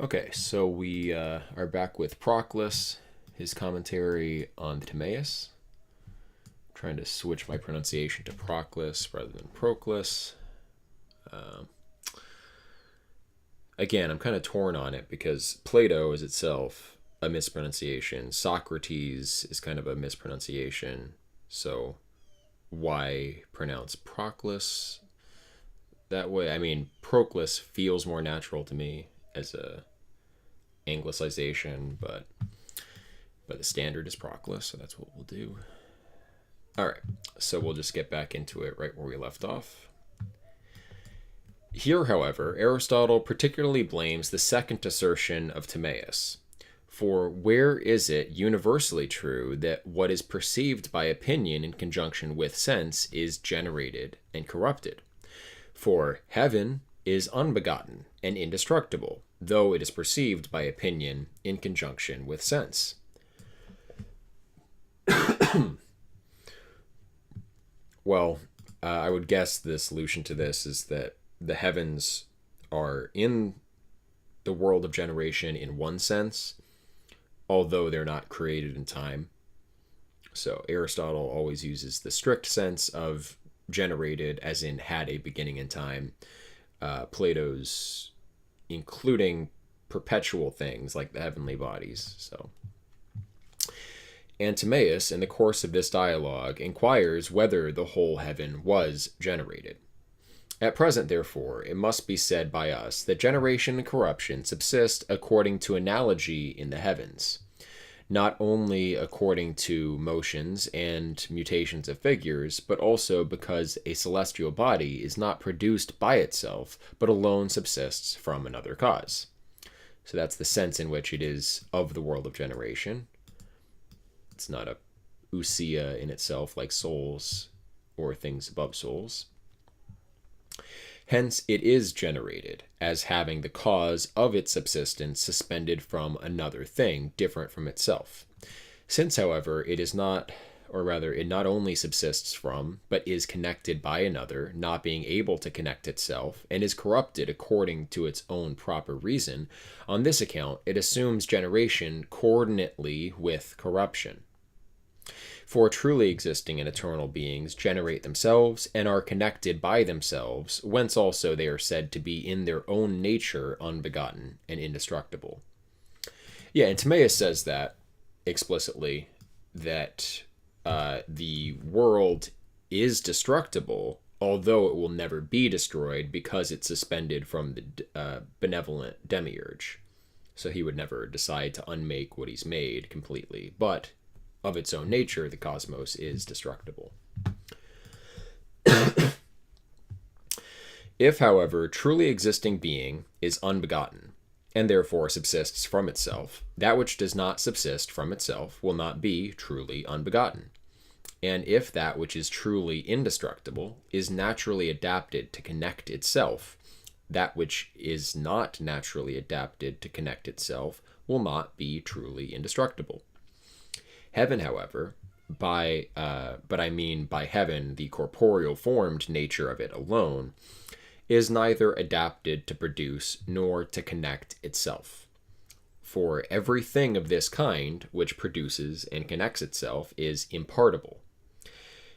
Okay, so we are back with Proclus, his commentary on Timaeus. Trying to switch my pronunciation to Proclus rather than Proclus. Again, I'm kind of torn on it because Plato is itself a mispronunciation. Socrates is kind of a mispronunciation. So why pronounce Proclus that way? I mean, Proclus feels more natural to me as a anglicization, but the standard is Proclus, so that's what we'll do. All right, so we'll just get back into it right where we left off. Here, however, Aristotle particularly blames the second assertion of Timaeus. For where is it universally true that what is perceived by opinion in conjunction with sense is generated and corrupted? For heaven is unbegotten and indestructible, though it is perceived by opinion in conjunction with sense. Well, I would guess the solution to this is that the heavens are in the world of generation in one sense, although they're not created in time. So Aristotle always uses the strict sense of generated, as in had a beginning in time. Plato's including perpetual things like the heavenly bodies. So, and Timaeus, in the course of this dialogue, inquires whether the whole heaven was generated. At present, therefore, it must be said by us that generation and corruption subsist according to analogy in the heavens, not only according to motions and mutations of figures, but also because a celestial body is not produced by itself, but alone subsists from another cause. So that's the sense in which it is of the world of generation. It's not a ousia in itself like souls or things above souls. Hence, it is generated as having the cause of its subsistence suspended from another thing different from itself. Since, however, it is not, or rather, it not only subsists from, but is connected by another, not being able to connect itself, and is corrupted according to its own proper reason, on this account, it assumes generation coordinately with corruption. For truly existing and eternal beings generate themselves and are connected by themselves, whence also they are said to be in their own nature unbegotten and indestructible. Yeah, and Timaeus says that explicitly, that the world is destructible, although it will never be destroyed because it's suspended from the benevolent demiurge. So he would never decide to unmake what he's made completely, but of its own nature, the cosmos is destructible. If, however, truly existing being is unbegotten, and therefore subsists from itself, that which does not subsist from itself will not be truly unbegotten. And if that which is truly indestructible is naturally adapted to connect itself, that which is not naturally adapted to connect itself will not be truly indestructible. Heaven, however, but I mean by heaven the corporeal formed nature of it alone, is neither adapted to produce nor to connect itself. For everything of this kind which produces and connects itself is impartible.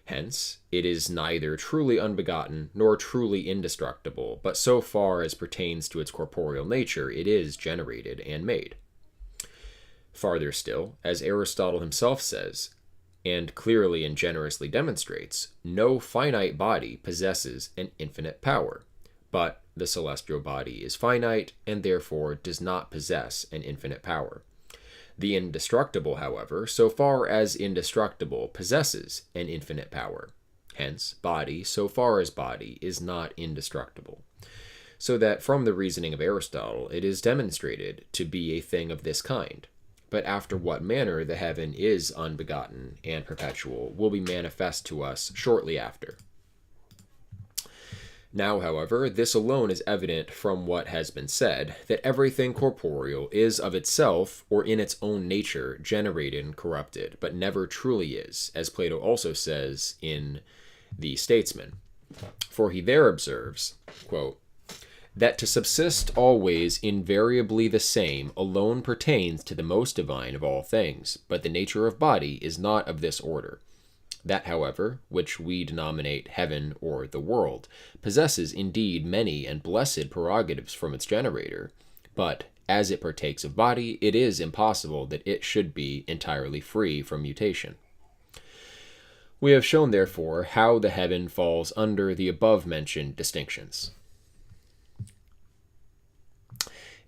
Hence, it is neither truly unbegotten nor truly indestructible, but so far as pertains to its corporeal nature, it is generated and made. Farther still, as Aristotle himself says, and clearly and generously demonstrates, no finite body possesses an infinite power, but the celestial body is finite and therefore does not possess an infinite power. The indestructible, however, so far as indestructible, possesses an infinite power. Hence, body, so far as body, is not indestructible. So that from the reasoning of Aristotle, it is demonstrated to be a thing of this kind. But after what manner the heaven is unbegotten and perpetual will be manifest to us shortly after. Now, however, this alone is evident from what has been said, that everything corporeal is of itself or in its own nature generated and corrupted, but never truly is, as Plato also says in the Statesman. For he there observes, quote, That to subsist always invariably the same alone pertains to the most divine of all things, but the nature of body is not of this order. That, however, which we denominate heaven or the world, possesses indeed many and blessed prerogatives from its generator, but as it partakes of body, it is impossible that it should be entirely free from mutation. We have shown, therefore, how the heaven falls under the above-mentioned distinctions.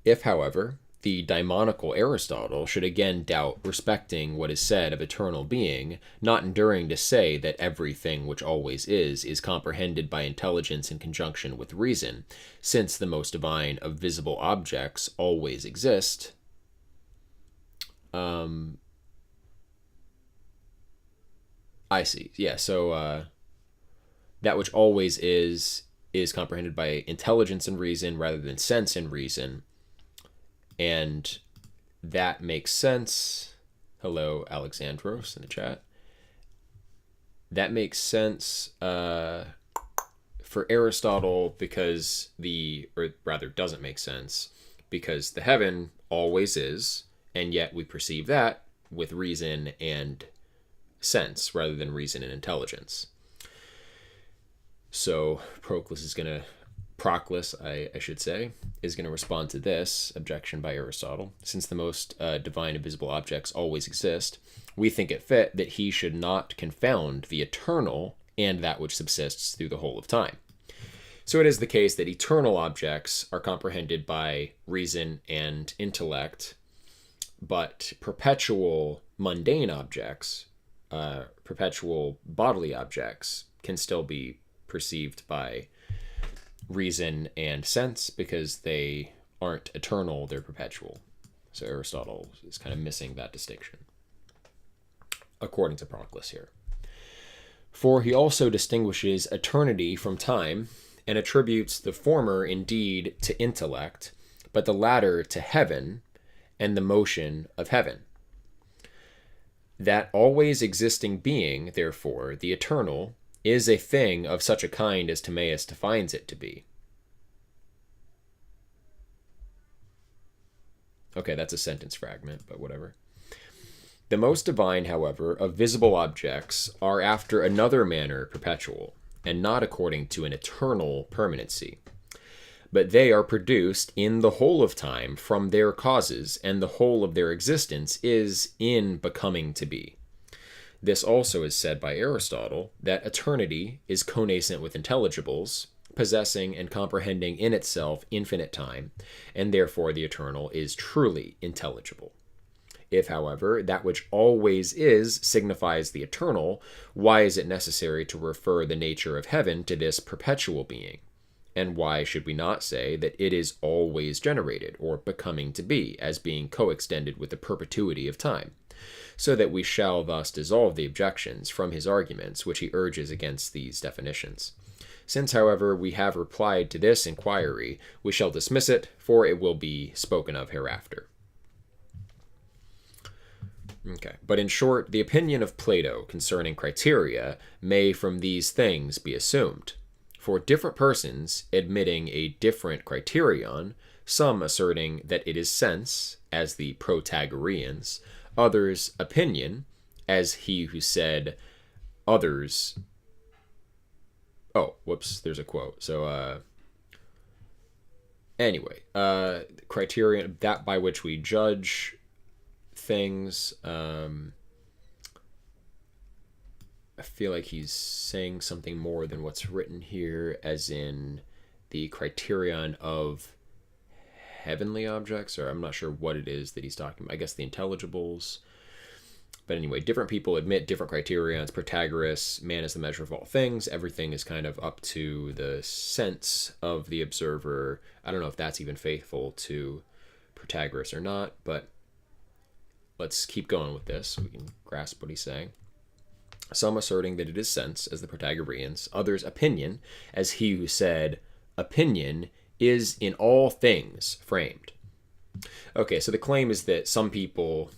If, however, the daimonical Aristotle should again doubt respecting what is said of eternal being, not enduring to say that everything which always is comprehended by intelligence in conjunction with reason, since the most divine of visible objects always exist, I see. Yeah, so that which always is comprehended by intelligence and reason rather than sense and reason. And that makes sense. Hello, Alexandros in the chat. That makes sense for Aristotle because doesn't make sense because the heaven always is, and yet we perceive that with reason and sense rather than reason and intelligence. So Proclus, I should say, is going to respond to this objection by Aristotle. Since the most divine and visible objects always exist, we think it fit that he should not confound the eternal and that which subsists through the whole of time. So it is the case that eternal objects are comprehended by reason and intellect, but perpetual mundane objects, perpetual bodily objects, can still be perceived by reason and sense because they aren't eternal, they're perpetual. So Aristotle is kind of missing that distinction, according to Proclus here. For he also distinguishes eternity from time and attributes the former indeed to intellect, but the latter to heaven and the motion of heaven. That always existing being, therefore, the eternal, is a thing of such a kind as Timaeus defines it to be. Okay, that's a sentence fragment, but whatever. The most divine, however, of visible objects are after another manner perpetual, and not according to an eternal permanency. But they are produced in the whole of time from their causes, and the whole of their existence is in becoming to be. This also is said by Aristotle, that eternity is connascent with intelligibles, possessing and comprehending in itself infinite time, and therefore the eternal is truly intelligible. If, however, that which always is signifies the eternal, why is it necessary to refer the nature of heaven to this perpetual being? And why should we not say that it is always generated, or becoming to be, as being coextended with the perpetuity of time? So that we shall thus dissolve the objections from his arguments which he urges against these definitions. Since, however, we have replied to this inquiry, we shall dismiss it, for it will be spoken of hereafter. Okay, but in short, the opinion of Plato concerning criteria may from these things be assumed. For different persons admitting a different criterion, some asserting that it is sense, as the Protagoreans, others opinion, as he who said others. Oh, whoops, there's a quote. So, anyway, criterion, that by which we judge things. I feel like he's saying something more than what's written here, as in the criterion of heavenly objects, or I'm not sure what it is that he's talking about. I guess the intelligibles. But anyway, different people admit different criterions. Protagoras, man is the measure of all things. Everything is kind of up to the sense of the observer. I don't know if that's even faithful to Protagoras or not, but let's keep going with this so we can grasp what he's saying. Some asserting that it is sense, as the Protagoreans. Others opinion, as he who said, opinion is in all things framed. Okay, so the claim is that some people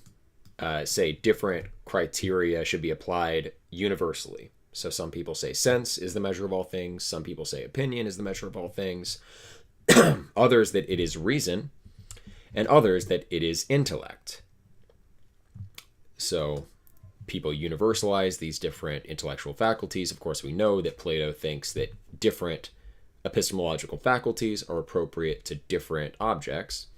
say different criteria should be applied universally. So some people say sense is the measure of all things. Some people say opinion is the measure of all things. others that it is reason, and others that it is intellect. So people universalize these different intellectual faculties. Of course, we know that Plato thinks that different epistemological faculties are appropriate to different objects.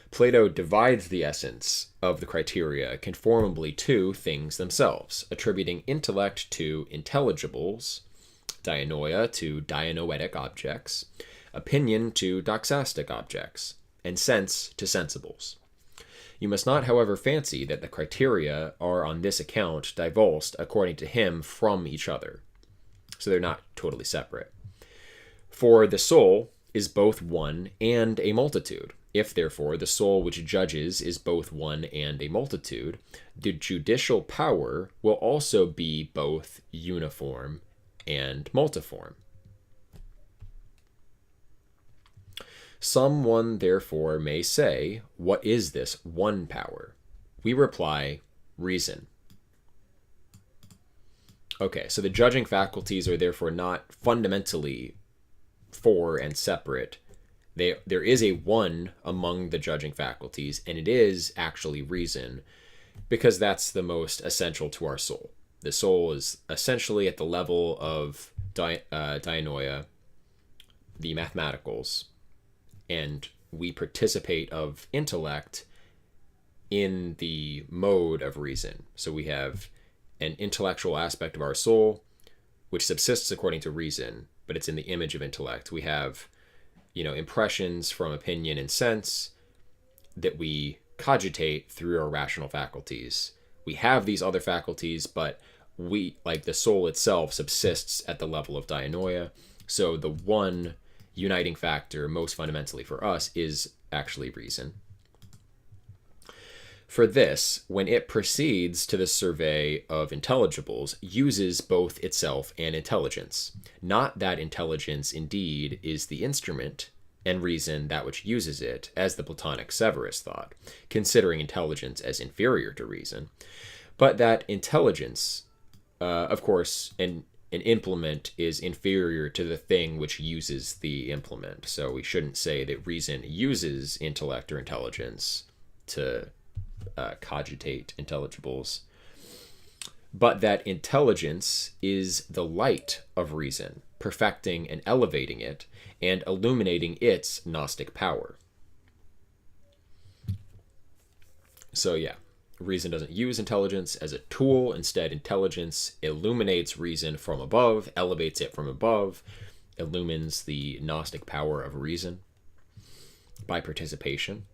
Plato divides the essence of the criteria conformably to things themselves, attributing intellect to intelligibles, dianoia to dianoetic objects, opinion to doxastic objects, and sense to sensibles. You must not, however, fancy that the criteria are on this account divulsed according to him from each other. So they're not totally separate. For the soul is both one and a multitude. If, therefore, the soul which judges is both one and a multitude, the judicial power will also be both uniform and multiform. Someone, therefore, may say, what is this one power? We reply, reason. Okay, so the judging faculties are therefore not fundamentally four and separate. There is a one among the judging faculties, and it is actually reason, because that's the most essential to our soul. The soul is essentially at the level of dianoia, the mathematicals, and we participate of intellect in the mode of reason. So we have an intellectual aspect of our soul, which subsists according to reason, but it's in the image of intellect. We have, impressions from opinion and sense that we cogitate through our rational faculties. We have these other faculties, but the soul itself subsists at the level of dianoia. So the one uniting factor, most fundamentally for us, is actually reason. For this, when it proceeds to the survey of intelligibles, uses both itself and intelligence. Not that intelligence indeed is the instrument, and reason that which uses it, as the Platonic Severus thought, considering intelligence as inferior to reason, but that intelligence, of course, an implement is inferior to the thing which uses the implement. So we shouldn't say that reason uses intellect or intelligence to cogitate intelligibles, but that intelligence is the light of reason, perfecting and elevating it, and illuminating its Gnostic power. So yeah, reason doesn't use intelligence as a tool. Instead, intelligence illuminates reason from above, elevates it from above, illumines the Gnostic power of reason by participation.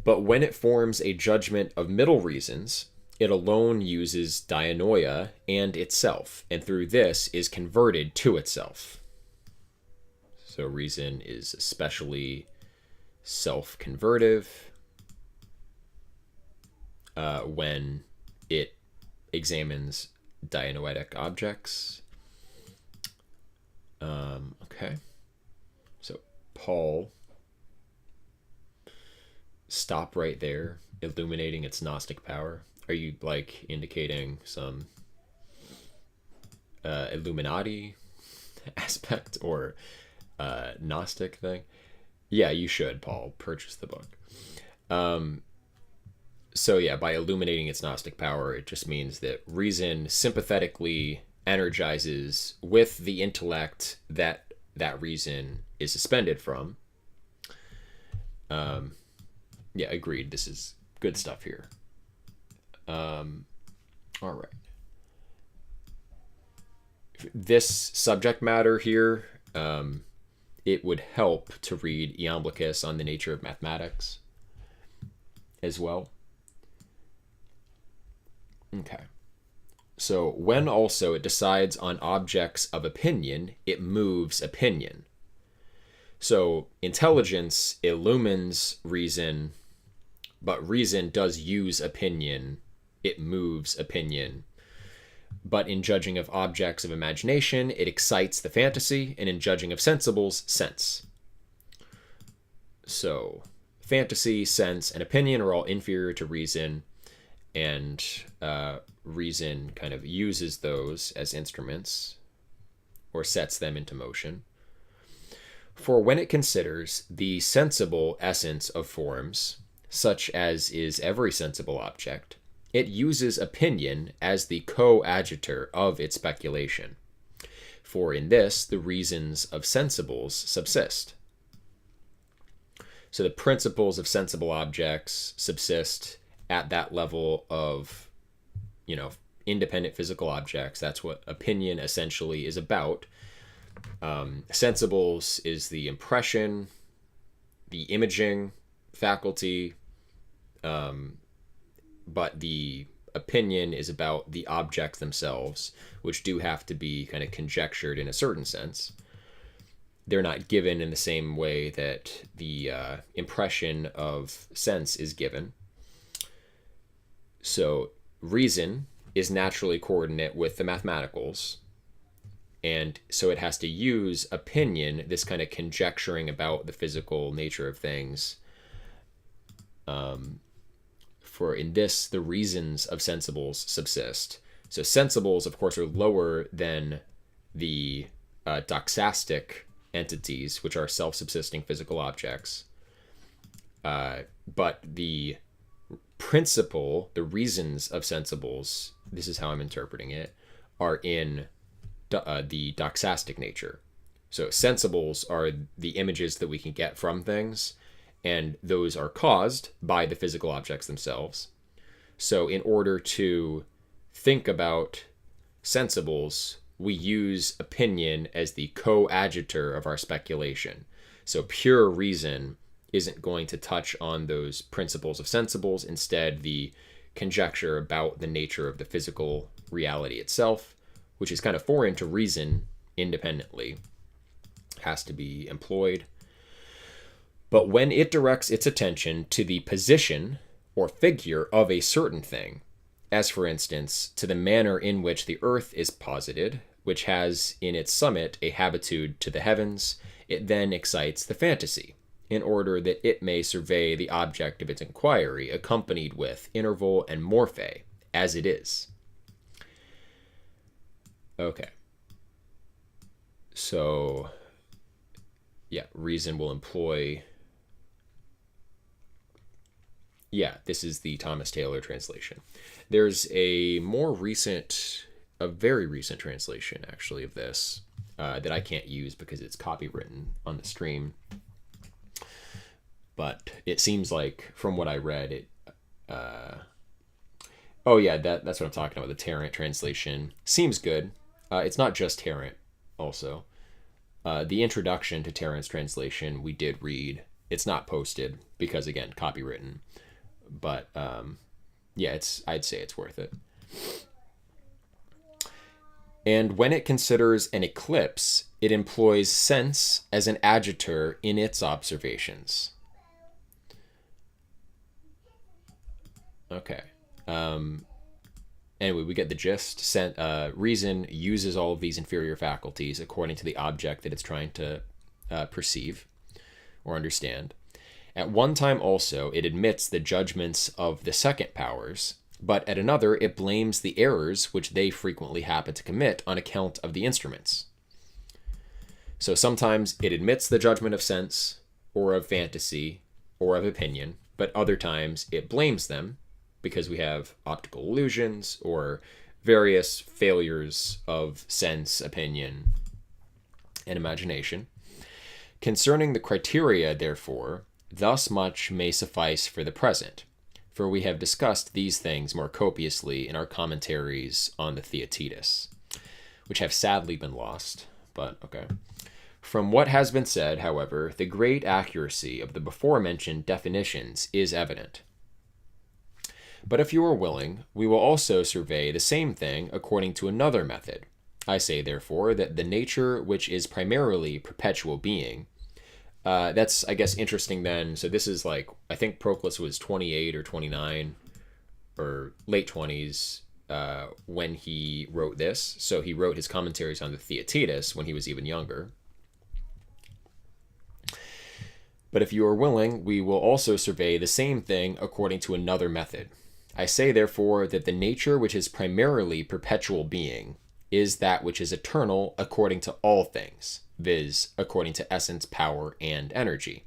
But when it forms a judgment of middle reasons, it alone uses dianoia and itself, and through this is converted to itself. So reason is especially self-convertive when it examines dianoetic objects. Okay. So Paul, stop right there, illuminating its Gnostic power. Are you indicating some Illuminati aspect or Gnostic thing? Yeah, you should, Paul. Purchase the book. So yeah, by illuminating its Gnostic power, it just means that reason sympathetically energizes with the intellect that reason is suspended from. Yeah, agreed. This is good stuff here. All right. This subject matter here, it would help to read Iamblichus on the nature of mathematics as well. Okay. So when also it decides on objects of opinion, it moves opinion. So intelligence illumines reason, but reason does use opinion. It moves opinion. But in judging of objects of imagination, it excites the fantasy, and in judging of sensibles, sense. So fantasy, sense, and opinion are all inferior to reason, and reason kind of uses those as instruments or sets them into motion. For when it considers the sensible essence of forms, such as is every sensible object, it uses opinion as the coadjutor of its speculation. For in this the reasons of sensibles subsist. So the principles of sensible objects subsist at that level of, independent physical objects. That's what opinion essentially is about. Sensibles is the impression, the imaging faculty, but the opinion is about the objects themselves, which do have to be kind of conjectured in a certain sense. They're not given in the same way that the impression of sense is given. So reason is naturally coordinate with the mathematicals, and so it has to use opinion, this kind of conjecturing about the physical nature of things. For in this, the reasons of sensibles subsist. So sensibles, of course, are lower than the doxastic entities, which are self-subsisting physical objects. But the principle, the reasons of sensibles, this is how I'm interpreting it, are in the doxastic nature. So sensibles are the images that we can get from things, and those are caused by the physical objects themselves. So in order to think about sensibles, we use opinion as the coadjutor of our speculation. So pure reason isn't going to touch on those principles of sensibles. Instead, the conjecture about the nature of the physical reality itself, which is kind of foreign to reason independently, has to be employed. But when it directs its attention to the position or figure of a certain thing, as for instance, to the manner in which the earth is posited, which has in its summit a habitude to the heavens, it then excites the fantasy, in order that it may survey the object of its inquiry, accompanied with emorwoll and morphe, as it is. Okay. So, yeah, reason will employ... Yeah, this is the Thomas Taylor translation. There's a very recent translation, actually, of this that I can't use because it's copywritten on the stream. But it seems like, from what I read, it... that's what I'm talking about, the Tarrant translation. Seems good. It's not just Tarrant, also. The introduction to Tarrant's translation we did read. It's not posted because, again, copywritten. But I'd say it's worth it. And when it considers an eclipse, it employs sense as an adjutor in its observations. Okay. Anyway, we get the gist. Reason uses all of these inferior faculties according to the object that it's trying to perceive or understand. At one time also, it admits the judgments of the second powers, but at another, it blames the errors which they frequently happen to commit on account of the instruments. So sometimes it admits the judgment of sense, or of fantasy, or of opinion, but other times it blames them because we have optical illusions or various failures of sense, opinion, and imagination. Concerning the criteria, therefore, thus much may suffice for the present, for we have discussed these things more copiously in our commentaries on the Theaetetus, which have sadly been lost, but okay. From what has been said, however, the great accuracy of the before-mentioned definitions is evident. But if you are willing, we will also survey the same thing according to another method. I say, therefore, that the nature which is primarily perpetual being, that's, I guess, interesting then. So this is like, I think Proclus was 28 or 29 or late 20s when he wrote this. So he wrote his commentaries on the Theaetetus when he was even younger. But if you are willing, we will also survey the same thing according to another method. I say, therefore, that the nature which is primarily perpetual being is that which is eternal according to all things, viz., according to essence, power, and energy,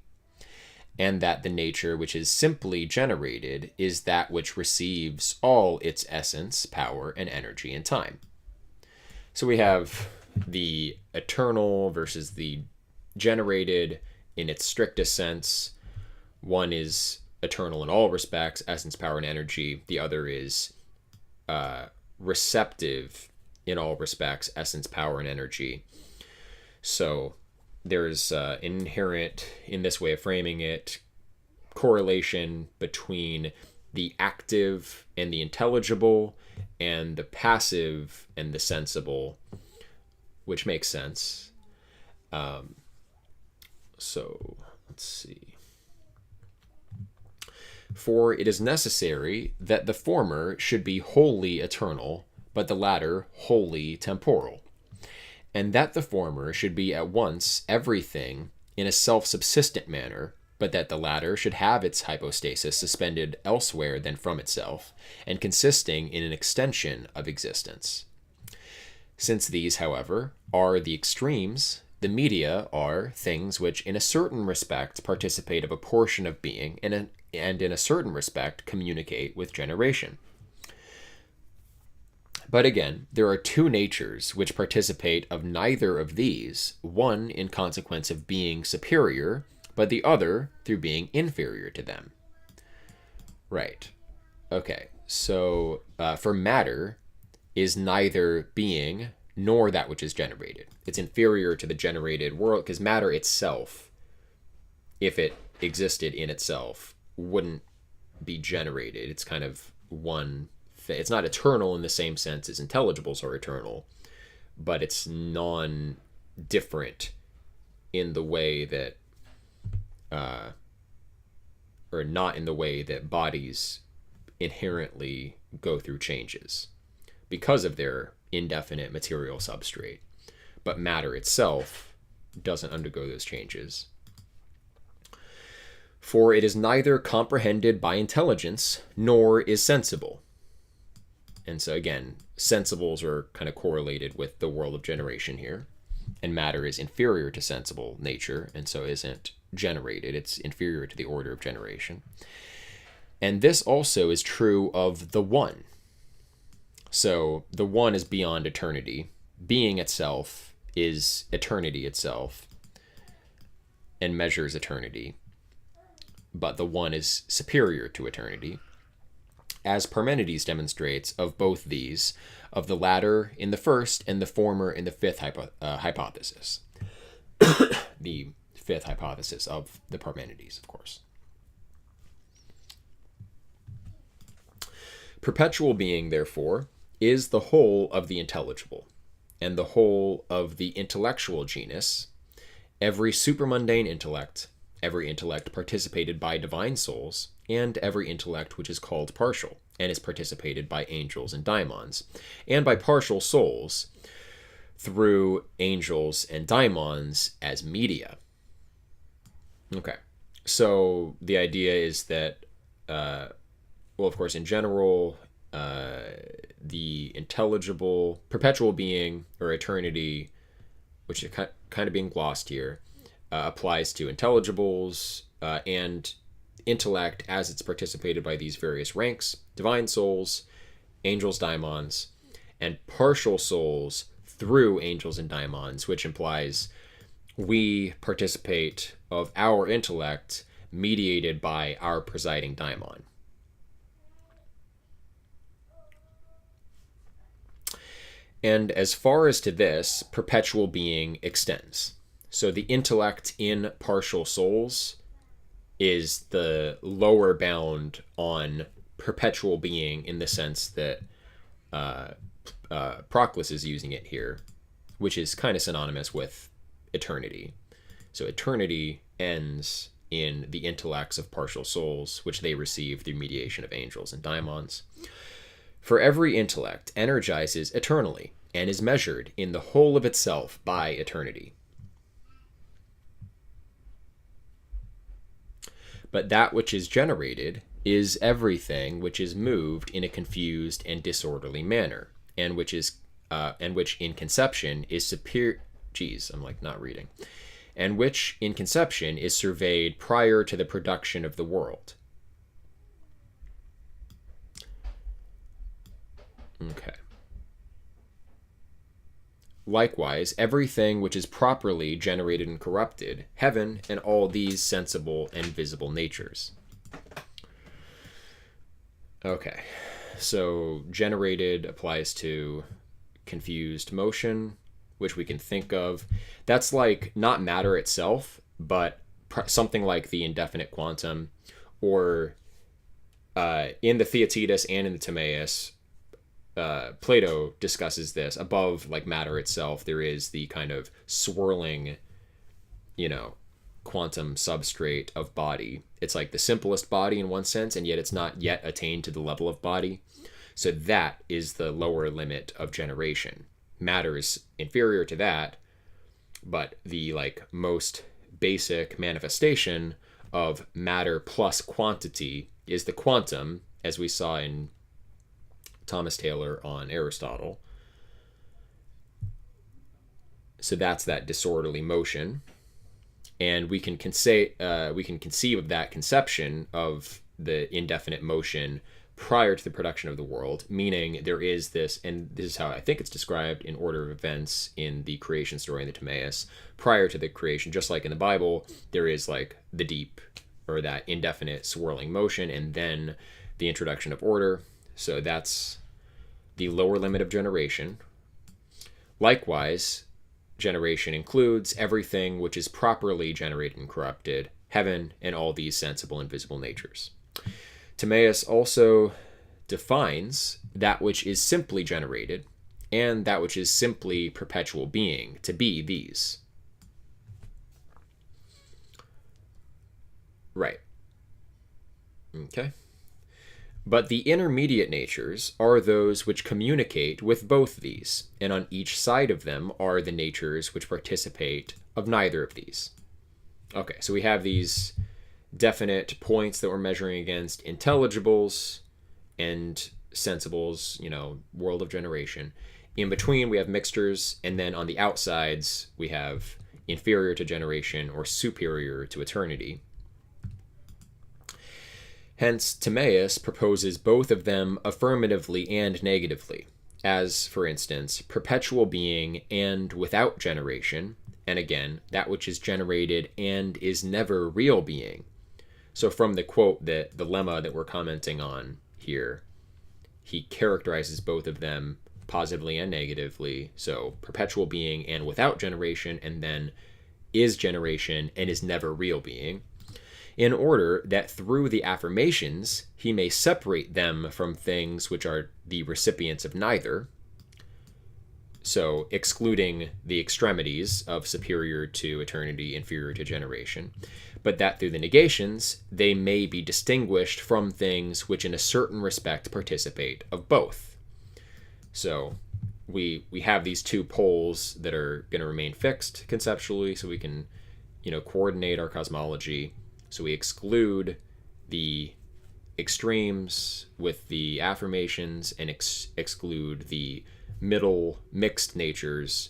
and that the nature which is simply generated is that which receives all its essence, power, and energy in time. So we have the eternal versus the generated in its strictest sense. One is eternal in all respects, essence, power, and energy. The other is receptive in all respects, essence, power, and energy. So there's inherent, in this way of framing it, correlation between the active and the intelligible, and the passive and the sensible, which makes sense. So let's see. For it is necessary that the former should be wholly eternal, but the latter wholly temporal, and that the former should be at once everything in a self-subsistent manner, but that the latter should have its hypostasis suspended elsewhere than from itself, and consisting in an extension of existence. Since these, however, are the extremes, the media are things which in a certain respect participate of a portion of being, and in a certain respect communicate with generation. But again, there are two natures which participate of neither of these, one in consequence of being superior, but the other through being inferior to them. Right. Okay, so for matter is neither being nor that which is generated. It's inferior to the generated world, because matter itself, if it existed in itself, wouldn't be generated. It's kind of one thing. It's not eternal in the same sense as intelligibles are eternal, but it's non-different in the way that or not in the way that bodies inherently go through changes because of their indefinite material substrate. But matter itself doesn't undergo those changes. For it is neither comprehended by intelligence nor is sensible. And so again, sensibles are kind of correlated with the world of generation here. And matter is inferior to sensible nature, and so isn't generated. It's inferior to the order of generation. And this also is true of the one. So the one is beyond eternity. Being itself is eternity itself and measures eternity. But the one is superior to eternity, as Parmenides demonstrates of both these, of the latter in the first and the former in the fifth hypothesis. The fifth hypothesis of the Parmenides, of course. Perpetual being, therefore, is the whole of the intelligible, and the whole of the intellectual genus, every supermundane intellect, every intellect participated by divine souls, and every intellect which is called partial, and is participated by angels and daimons, and by partial souls through angels and daimons as media. Okay, so the idea is that, well, of course, in general, the intelligible, perpetual being, or eternity, which is kind of being glossed here, applies to intelligibles and intellect as it's participated by these various ranks, divine souls, angels, daimons, and partial souls through angels and daimons, which implies we participate of our intellect mediated by our presiding daimon. And as far as to this, perpetual being extends. So the intellect in partial souls is the lower bound on perpetual being in the sense that Proclus is using it here, which is kind of synonymous with eternity. So eternity ends in the intellects of partial souls, which they receive through mediation of angels and daimons. For every intellect energizes eternally and is measured in the whole of itself by eternity. But that which is generated is everything which is moved in a confused and disorderly manner, and which in conception is Geez, I'm like not reading. And which in conception is surveyed prior to the production of the world. Okay. Likewise, everything which is properly generated and corrupted, heaven and all these sensible and visible natures. Okay, so generated applies to confused motion, which we can think of. That's like not matter itself, but something like the indefinite quantum, or in the Theaetetus and in the Timaeus, Plato discusses this. Above like matter itself, there is the kind of swirling, quantum substrate of body. It's like the simplest body in one sense, and yet it's not yet attained to the level of body. So that is the lower limit of generation. Matter is inferior to that, but the like most basic manifestation of matter plus quantity is the quantum, as we saw in Thomas Taylor on Aristotle. So that's that disorderly motion, and we can conceive of that conception of the indefinite motion prior to the production of the world, meaning there is this, and this is how I think it's described in order of events in the creation story in the Timaeus. Prior to the creation, just like in the Bible, there is like the deep, or that indefinite swirling motion, and then the introduction of order. So that's the lower limit of generation. Likewise, generation includes everything which is properly generated and corrupted, heaven and all these sensible and visible natures. Timaeus also defines that which is simply generated and that which is simply perpetual being to be these. Right. Okay. But the intermediate natures are those which communicate with both these, and on each side of them are the natures which participate of neither of these. Okay, so we have these definite points that we're measuring against: intelligibles and sensibles, world of generation. In between, we have mixtures, and then on the outsides, we have inferior to generation or superior to eternity. Hence, Timaeus proposes both of them affirmatively and negatively, as, for instance, perpetual being and without generation, and again, that which is generated and is never real being. So from the quote, the lemma that we're commenting on here, he characterizes both of them positively and negatively. So perpetual being and without generation, and then is generation and is never real being, in order that through the affirmations he may separate them from things which are the recipients of neither, so excluding the extremities of superior to eternity, inferior to generation, but that through the negations they may be distinguished from things which in a certain respect participate of both. So we have these two poles that are going to remain fixed conceptually, so we can coordinate our cosmology. So we exclude the extremes with the affirmations and exclude the middle mixed natures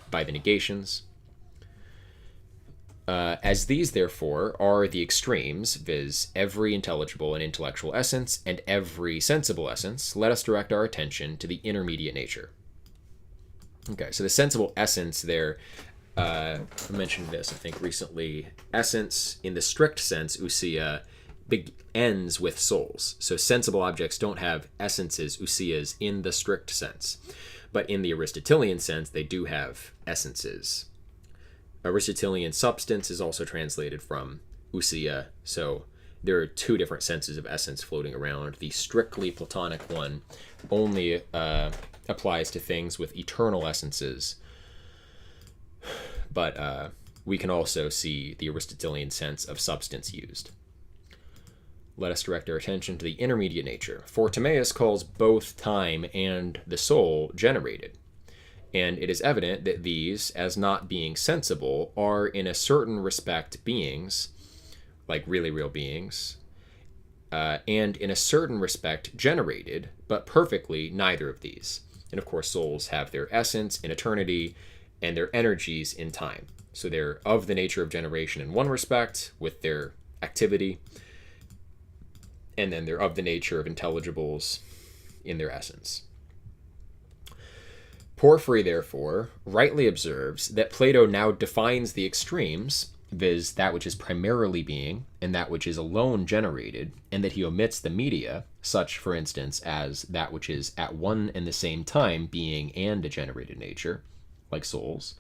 by the negations. As these, therefore, are the extremes, viz. Every intelligible and intellectual essence and every sensible essence, let us direct our attention to the intermediate nature. Okay, so the sensible essence there, I mentioned this, I think, recently. Essence, in the strict sense, ousia, ends with souls. So sensible objects don't have essences, ousias, in the strict sense. But in the Aristotelian sense, they do have essences. Aristotelian substance is also translated from ousia. So there are two different senses of essence floating around. The strictly Platonic one only applies to things with eternal essences. But we can also see the Aristotelian sense of substance used. Let us direct our attention to the intermediate nature. For Timaeus calls both time and the soul generated. And it is evident that these, as not being sensible, are in a certain respect beings, like really real beings, and in a certain respect generated, but perfectly neither of these. And of course, souls have their essence in eternity, and their energies in time. So they're of the nature of generation in one respect with their activity, and then they're of the nature of intelligibles in their essence. Porphyry, therefore, rightly observes that Plato now defines the extremes, viz., that which is primarily being and that which is alone generated, and that he omits the media, such, for instance, as that which is at one and the same time being and a generated nature, like souls,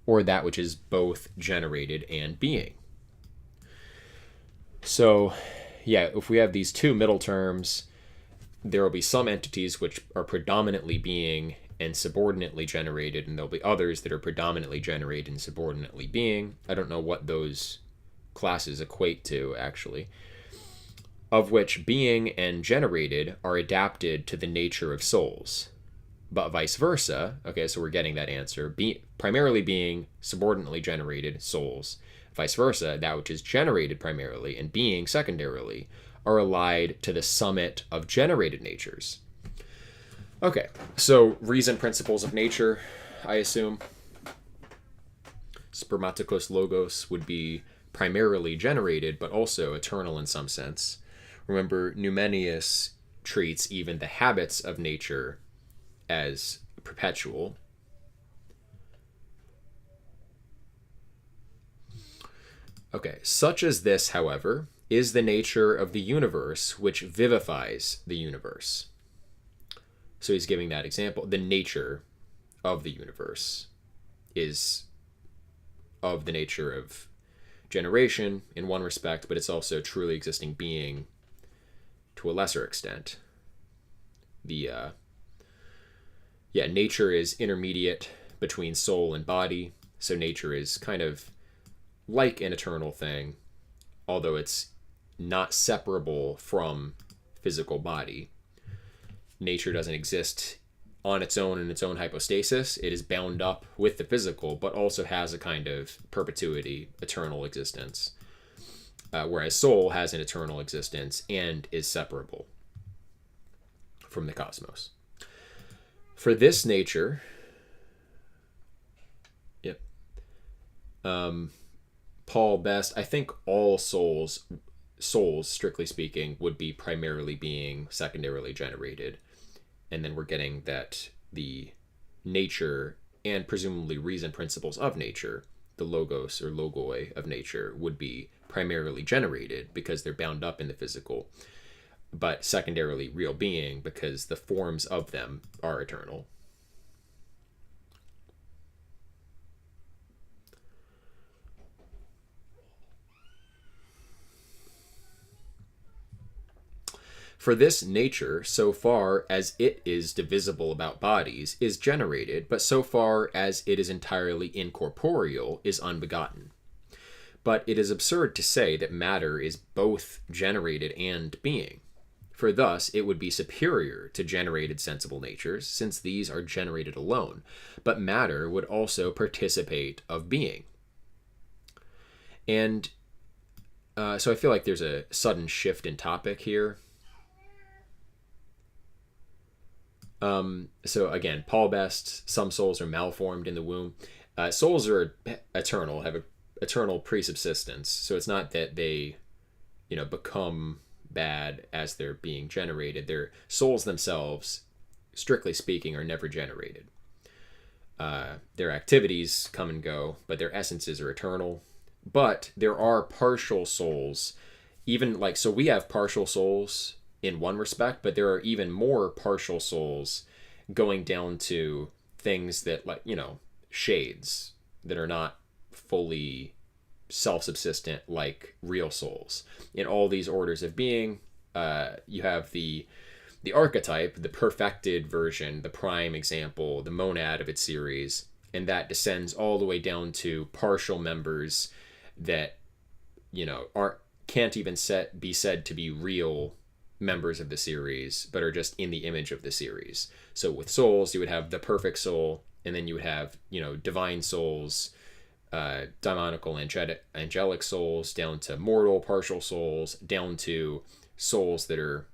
or that which is both generated and being. So, yeah, if we have these two middle terms, there will be some entities which are predominantly being and subordinately generated, and there'll be others that are predominantly generated and subordinately being. I don't know what those classes equate to, actually. Of which being and generated are adapted to the nature of souls. But vice versa, okay, so we're getting that answer. Primarily being, subordinately generated, souls. Vice versa, that which is generated primarily and being secondarily are allied to the summit of generated natures. Okay, so reason principles of nature, I assume. Spermaticus logos would be primarily generated, but also eternal in some sense. Remember, Timaeus treats even the habits of nature as perpetual. Okay, such as this, however, is the nature of the universe which vivifies the universe. So he's giving that example. The nature of the universe is of the nature of generation in one respect, but it's also truly existing being to a lesser extent. Nature is intermediate between soul and body, so nature is kind of like an eternal thing, although it's not separable from physical body. Nature doesn't exist on its own in its own hypostasis. It is bound up with the physical, but also has a kind of perpetuity, eternal existence. Whereas soul has an eternal existence and is separable from the cosmos. For this nature, Paul Best, I think all souls, strictly speaking, would be primarily being, secondarily generated. And then we're getting that the nature and presumably reason principles of nature, the logos or logoi of nature, would be primarily generated because they're bound up in the physical, but secondarily real being because the forms of them are eternal. For this nature, so far as it is divisible about bodies, is generated, but so far as it is entirely incorporeal, is unbegotten. But it is absurd to say that matter is both generated and being. For thus it would be superior to generated sensible natures, since these are generated alone, but matter would also participate of being. And so I feel like there's a sudden shift in topic here. So again, Paul Best, some souls are malformed in the womb. Souls are eternal, have an eternal pre-subsistence. So it's not that they, become bad as they're being generated. Their souls themselves, strictly speaking, are never generated. Their activities come and go, but their essences are eternal. But there are partial souls, so we have partial souls in one respect, but there are even more partial souls going down to things that, shades that are not fully self-subsistent like real souls. In all these orders of being, you have the archetype, the perfected version, the prime example, the monad of its series, and that descends all the way down to partial members that, can't even be said to be real members of the series, but are just in the image of the series. So with souls, you would have the perfect soul, and then you would have, divine souls, daimonical, angelic souls, down to mortal partial souls, down to souls that are,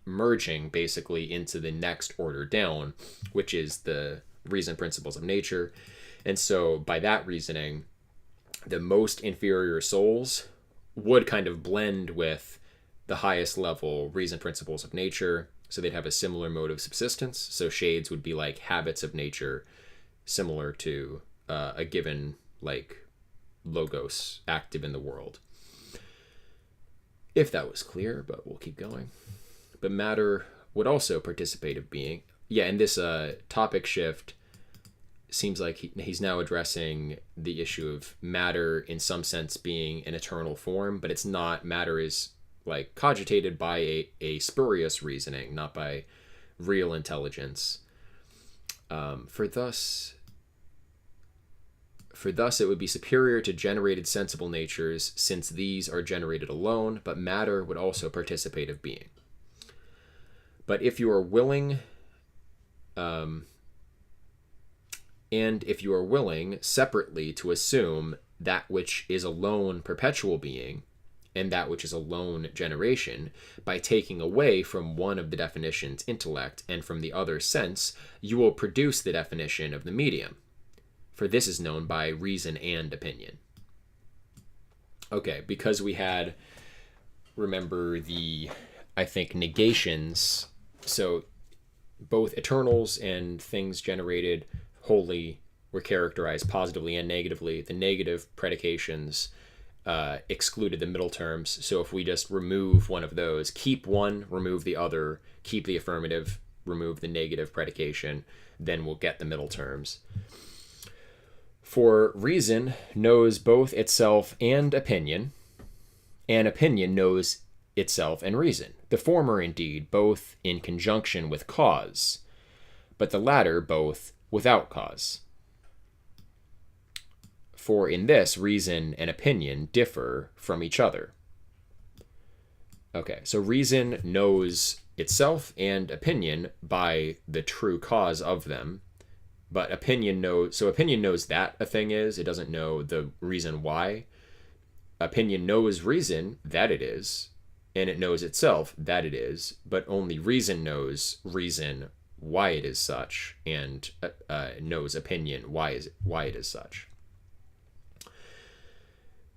merging basically into the next order down, which is the reason principles of nature. And so by that reasoning, the most inferior souls would kind of blend with the highest level reason principles of nature. So they'd have a similar mode of subsistence. So shades would be like habits of nature, similar to a given like logos active in the world. If that was clear, but we'll keep going. But matter would also participate of being. Yeah, and this topic shift seems like he's now addressing the issue of matter in some sense being an eternal form, but it's not. Matter is like cogitated by a spurious reasoning, not by real intelligence. For thus it would be superior to generated sensible natures, since these are generated alone, but matter would also participate of being. But if you are willing, separately to assume that which is alone perpetual being and that which is alone generation, by taking away from one of the definitions intellect and from the other sense, you will produce the definition of the medium. For this is known by reason and opinion. Okay, because we had, remember I think, negations. So both eternals and things generated wholly were characterized positively and negatively. The negative predications excluded the middle terms. So if we just remove one of those, keep one, remove the other, keep the affirmative, remove the negative predication, then we'll get the middle terms. For reason knows both itself and opinion knows itself and reason. The former, indeed, both in conjunction with cause, but the latter both without cause. For in this, reason and opinion differ from each other. Okay, so reason knows itself and opinion by the true cause of them, but opinion knows that a thing is, it doesn't know the reason why. Opinion knows reason that it is, and it knows itself that it is, but only reason knows reason why it is such, and knows opinion why it is such.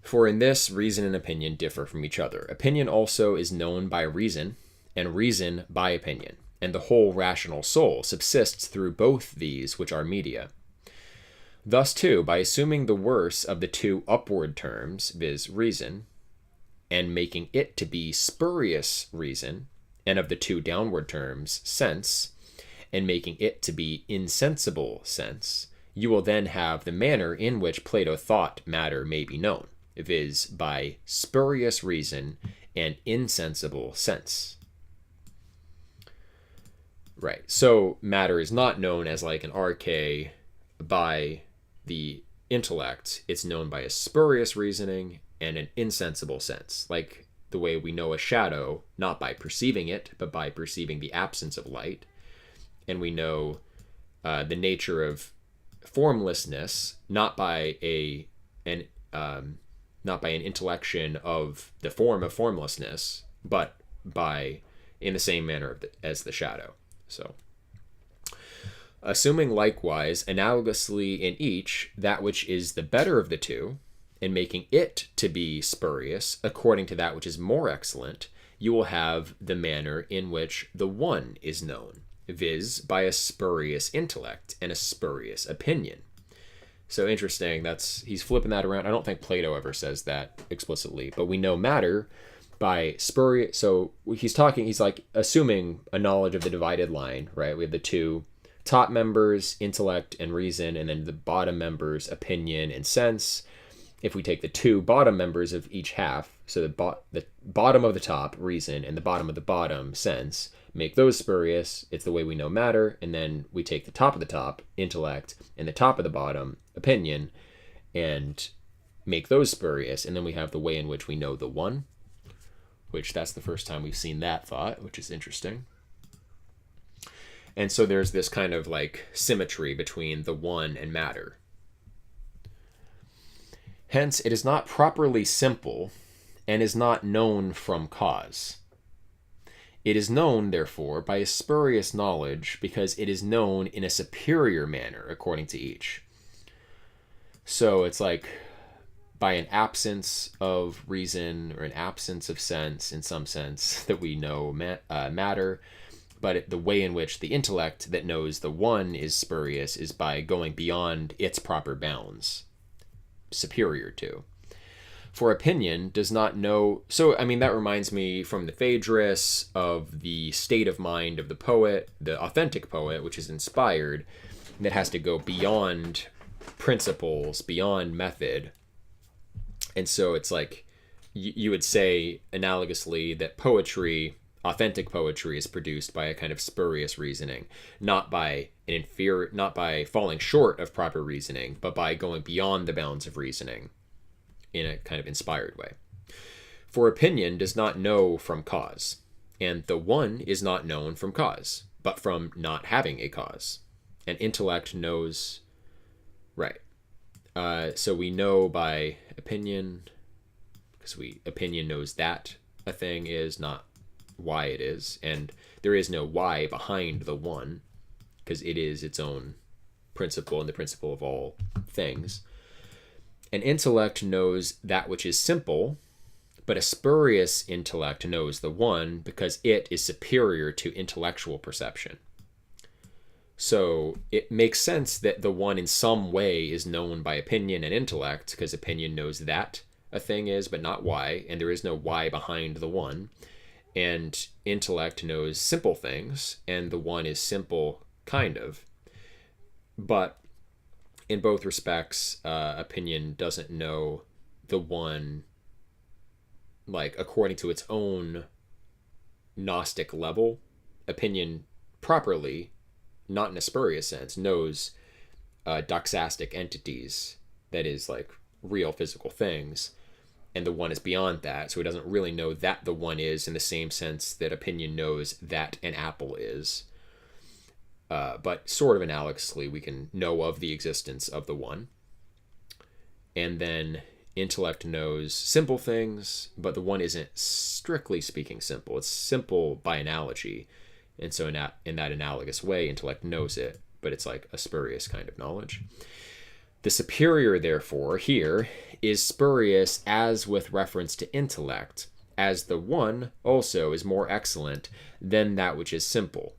For in this, reason and opinion differ from each other. Opinion also is known by reason, and reason by opinion, and the whole rational soul subsists through both these which are media. Thus, too, by assuming the worse of the two upward terms, viz. Reason, and making it to be spurious reason, and of the two downward terms, sense, and making it to be insensible sense, you will then have the manner in which Plato thought matter may be known, viz. By spurious reason and insensible sense. Right, so matter is not known as like an arche by the intellect. It's known by a spurious reasoning and an insensible sense, like the way we know a shadow, not by perceiving it, but by perceiving the absence of light. And we know the nature of formlessness, not by an intellection of the form of formlessness, but by in the same manner as the shadow. So, assuming likewise, analogously in each, that which is the better of the two, and making it to be spurious according to that which is more excellent, you will have the manner in which the one is known, viz. By a spurious intellect and a spurious opinion. So interesting, he's flipping that around. I don't think Plato ever says that explicitly, but we know matter by spurious. So he's like assuming a knowledge of the divided line, right? We have the two top members, intellect and reason, and then the bottom members, opinion and sense. If we take the two bottom members of each half, so the bottom of the top, reason, and the bottom of the bottom, sense, make those spurious, it's the way we know matter, and then we take the top of the top, intellect, and the top of the bottom, opinion, and make those spurious, and then we have the way in which we know the one, which that's the first time we've seen that thought, which is interesting. And so there's this kind of like symmetry between the one and matter. Hence, it is not properly simple and is not known from cause. It is known, therefore, by a spurious knowledge, because it is known in a superior manner, according to each. So it's like by an absence of reason or an absence of sense, in some sense, that we know matter, but the way in which the intellect that knows the one is spurious is by going beyond its proper bounds, superior to. For opinion does not know. So, I mean, that reminds me from the Phaedrus of the state of mind of the poet, the authentic poet, which is inspired, that has to go beyond principles, beyond method. And so it's like you would say analogously that poetry, authentic poetry, is produced by a kind of spurious reasoning, not by not by falling short of proper reasoning, but by going beyond the bounds of reasoning in a kind of inspired way. For opinion does not know from cause, and the one is not known from cause, but from not having a cause. And intellect knows, right. So we know by opinion, because opinion knows that a thing is, not why it is, and there is no why behind the one, because it is its own principle and the principle of all things. An intellect knows that which is simple, but a spurious intellect knows the one because it is superior to intellectual perception. So it makes sense that the one in some way is known by opinion and intellect, because opinion knows that a thing is, but not why, and there is no why behind the one. And intellect knows simple things, and the one is simple, kind of. But in both respects, opinion doesn't know the one, like, according to its own Gnostic level. Opinion properly, not in a spurious sense, knows doxastic entities, that is, like, real physical things, and the one is beyond that, so it doesn't really know that the one is in the same sense that opinion knows that an apple is. But sort of analogously, we can know of the existence of the one. And then intellect knows simple things, but the one isn't strictly speaking simple. It's simple by analogy. And so in that analogous way, intellect knows it, but it's like a spurious kind of knowledge. The superior, therefore, here is spurious as with reference to intellect, as the one also is more excellent than that which is simple,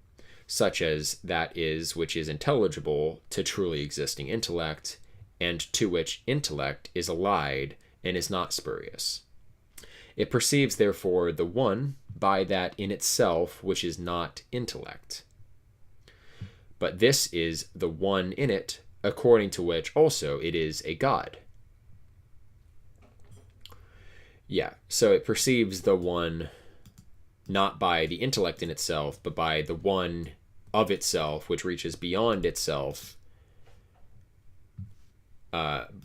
such as that is which is intelligible to truly existing intellect, and to which intellect is allied and is not spurious. It perceives, therefore, the one by that in itself which is not intellect. But this is the one in it, according to which also it is a God. Yeah, so it perceives the one not by the intellect in itself, but by the one of itself, which reaches beyond itself.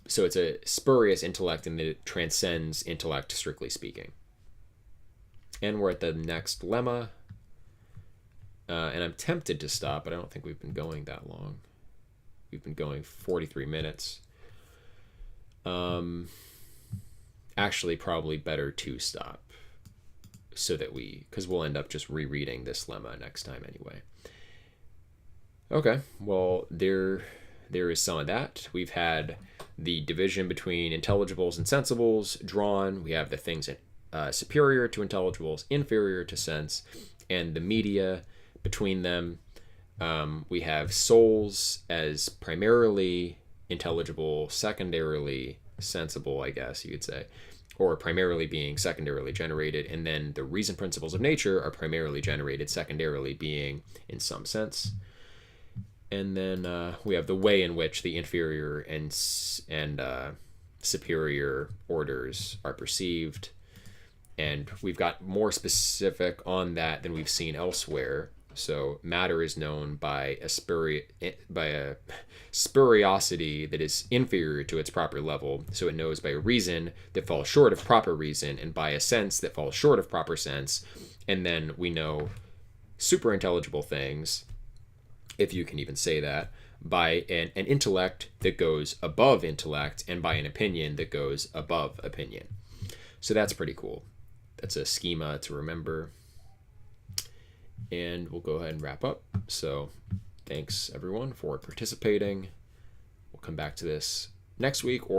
So it's a spurious intellect in that it transcends intellect, strictly speaking. And we're at the next lemma. And I'm tempted to stop, but I don't think we've been going that long. We've been going 43 minutes. Actually, probably better to stop, so that because we'll end up just rereading this lemma next time anyway. Okay, well, there is some of that. We've had the division between intelligibles and sensibles drawn. We have the things superior to intelligibles, inferior to sense, and the media between them. We have souls as primarily intelligible, secondarily sensible, I guess you could say, or primarily being secondarily generated, and then the reason principles of nature are primarily generated, secondarily being in some sense. And then we have the way in which the inferior and superior orders are perceived, and we've got more specific on that than we've seen elsewhere. So matter is known by a spuriosity that is inferior to its proper level. So it knows by a reason that falls short of proper reason, and by a sense that falls short of proper sense. And then we know super intelligible things, if you can even say that, by an intellect that goes above intellect, and by an opinion that goes above opinion. So that's pretty cool. That's a schema to remember. and we'll go ahead and wrap up. So thanks everyone for participating. We'll come back to this next week, or